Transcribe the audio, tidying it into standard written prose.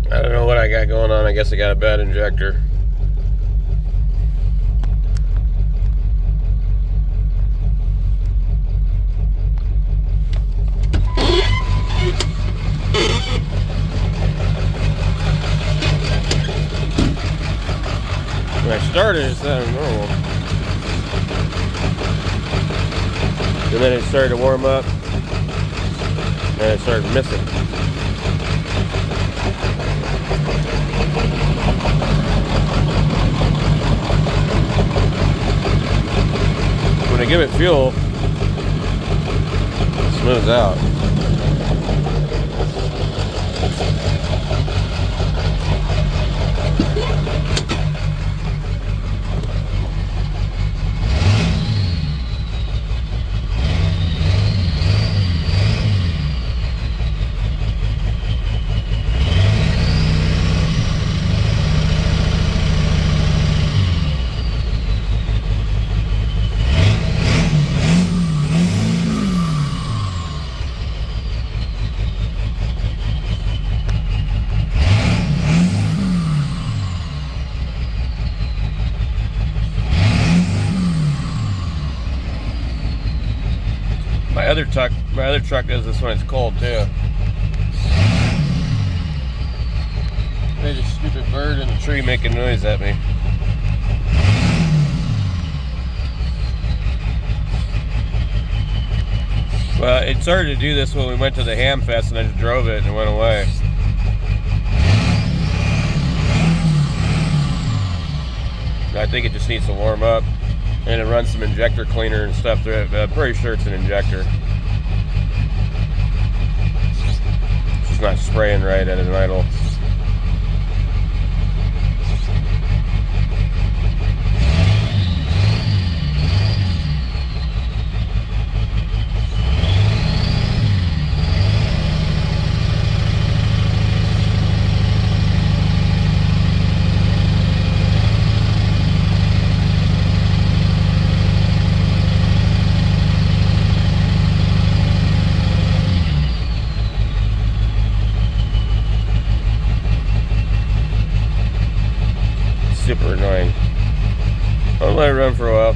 I don't know what I got going on. I guess I got a bad injector. When I started, it sounded normal. And then it started to warm up, and it started missing. When I give it fuel, it smooths out. My other truck does this when it's cold too. There's a stupid bird in the tree making noise at me. Well, it started to do this when we went to the Ham Fest, and I just drove it and it went away. I think it just needs to warm up, and it runs some injector cleaner and stuff through it, but I'm pretty sure it's an injector. It's not spraying right at an idle. Super annoying. I'll let it run for a while.